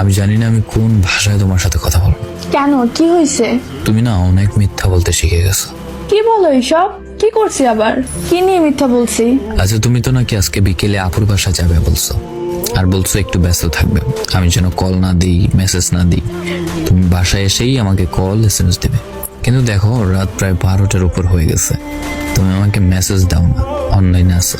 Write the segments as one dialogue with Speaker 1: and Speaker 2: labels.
Speaker 1: আমি জানি না আমি কোন ভাষায় তোমার সাথে কথা বলবো।
Speaker 2: কেন, কি হয়েছে?
Speaker 1: তুমি না অনেক মিথ্যা বলতে শিখে গেছো।
Speaker 2: কি বলো এইসব? কি করছি আবার? কি নিয়ে মিথ্যা বলছি?
Speaker 1: আচ্ছা, তুমি তো নাকি আজকে বিকেলে আপুর বাসা যাবে বলছো, আর বলছো একটু ব্যস্ত থাকবে, আমি যেন কল না দিই, মেসেজ না দিই। তুমি বাসায় এসেই আমাকে কল এসএমএস দেবে, কিন্তু দেখো রাত প্রায় 12টার উপর হয়ে গেছে, তুমি আমাকে মেসেজ দাও না, অনলাইনে আসো।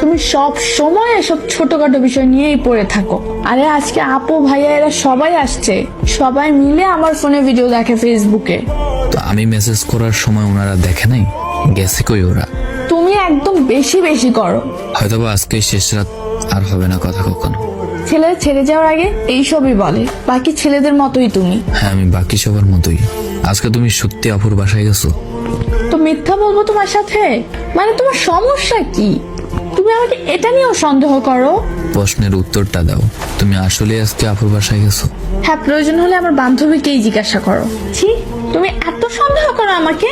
Speaker 2: তুমি সব সময় এসব ছোটখাটো বিষয় নিয়েই পড়ে থাকো। আরে আজকে আপু ভাইয়া এরা সবাই আসছে, সবাই মিলে আমার ফোনে ভিডিও দেখে ফেসবুকে।
Speaker 1: তো আমি মেসেজ করার সময় ওনারা দেখে নাই, গেছে কই ওরা?
Speaker 2: তুমি একদম বেশি বেশি করো।
Speaker 1: হয়তোবা আজকে শেষ রাত, আর হবে না কথা কখনো।
Speaker 2: ছেলে ছেড়ে যাওয়ার আগে এইসবই বলে, বাকি ছেলেদের মতোই তুমি।
Speaker 1: হ্যাঁ, আমি বাকি সবার মতোই। আজকে তুমি সত্যি আপুর বাসায় গেছো?
Speaker 2: তো মিথ্যা বলবো তোমার সাথে? মানে তোমার সমস্যা কি? তুমি আমাকে এটা নিয়েও সন্দেহ করো?
Speaker 1: প্রশ্নের উত্তরটা দাও, তুমি আসলে আজকে আপুর বাসায় গেছো?
Speaker 2: হ্যাঁ, প্রয়োজন হলে আমার বান্ধবীকেই জিজ্ঞাসা করো। ছি, তুমি এত সন্দেহ করো আমাকে,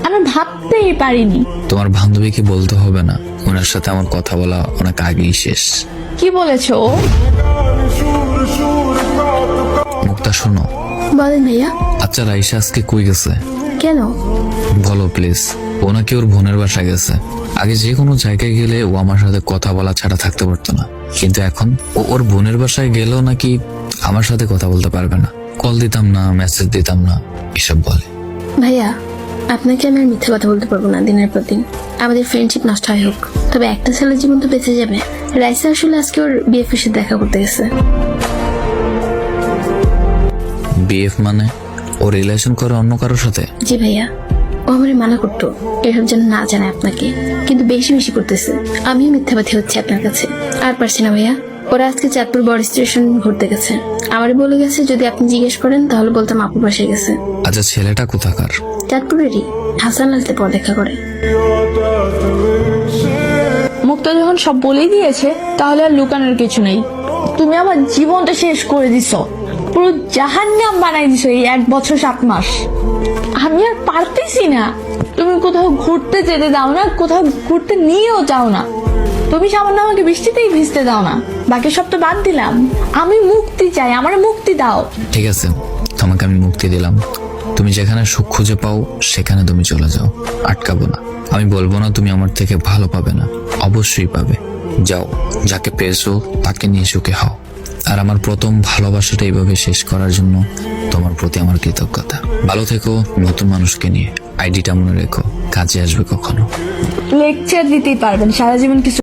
Speaker 2: আমি ভাবতেই পারিনি।
Speaker 1: তোমার বান্ধবীকে বলতে হবে না, ওনার সাথে আমার কথা বলা অনেক আগেই শেষ।
Speaker 2: কি বলেছো?
Speaker 1: মুক্তা শোনো।
Speaker 3: বলেন ভাইয়া।
Speaker 1: আচ্ছা, রাইসা আজকে কই গেছে?
Speaker 3: কেন?
Speaker 1: বলো প্লিজ। ও নাকি ওর বোনের বাসায় গেছে। আগে যে কোনো জায়গায় গেলে ও আমার সাথে কথা বলা ছাড়া থাকতে পারতো না, কিন্তু এখন ও ওর বোনের বাসায় গেলেও নাকি আমার সাথে কথা বলতে পারবে না। কল দিতাম না, মেসেজ দিতাম না, এসব বলে।
Speaker 3: ভাইয়া, আপনাকে আমি আর মিথ্যা কথা বলতে পারবো না। দিনের পর দিন আমাদের ফ্রেন্ডশিপ নষ্ট হয় হোক, তবে একটা ছেলের জীবন তো বেঁচে যাবে। রাইসা আসলে আজকে ওর বিএফ এর সাথে দেখা করতে গেছে।
Speaker 1: বিএফ মানে ও রিলেশন করে অন্য কারোর সাথে?
Speaker 3: জি ভাইয়া, ও আমারে মানা করতো এসব যেন না জানে আপনাকে, কিন্তু বেশি বেশি করতেছে। আমিও মিথ্যাবাদী হচ্ছে আপনার কাছে, আর পারছি না ভাইয়া। ওরা আজকে চাঁদপুর বড় স্টেশন ঘুরতে গেছে, আমারে বলে গেছে যদি আপনি জিজ্ঞেস করেন তাহলে বলতাম আপুর বাসায় গেছে।
Speaker 1: আচ্ছা, ছেলেটা কোথাকার?
Speaker 3: চাঁদপুরেরই, হাসান আলতে পড়ালেখা করে।
Speaker 2: মুক্তা যখন সব বলেই দিয়েছে, তাহলে আর লুকানোর কিছু নেই। তুমি আমার জীবনটা শেষ করে দিছো, পুরো জাহান্নাম বানাই দিছো এই 1 বছর 7 মাস। আমি আর পারতেছি না। তুমি কোথাও ঘুরতে যেতে দাও না, কোথাও ঘুরতে নিয়েও যাও না। তুমি সামান্য আমাকে বৃষ্টিতেই ভিজতে দাও না, বাকি সব তো বাদ দিলাম। আমি মুক্তি চাই, আমার মুক্তি দাও।
Speaker 1: ঠিক আছে, তোমাকে আমি মুক্তি দিলাম। তুমি যেখানে সুখ খুঁজে পাও সেখানে তুমি চলে যাও, আটকাবো না। আমি বলবো না তুমি আমার থেকে ভালো পাবে না, অবশ্যই পাবে। যাও, যাকে পেয়েছো তাকে নিয়ে সুখে হও। আর আমার প্রথম ভালোবাসাটা এইভাবে শেষ করার জন্য তোমার প্রতি আমার কৃতজ্ঞতা। ভালো থেকো নতুন মানুষকে নিয়ে। আইডিটা মনে রেখো, কাজে আসবে কখনো।
Speaker 2: লেকচার দিতেই পারবেন, সারা জীবন কিছু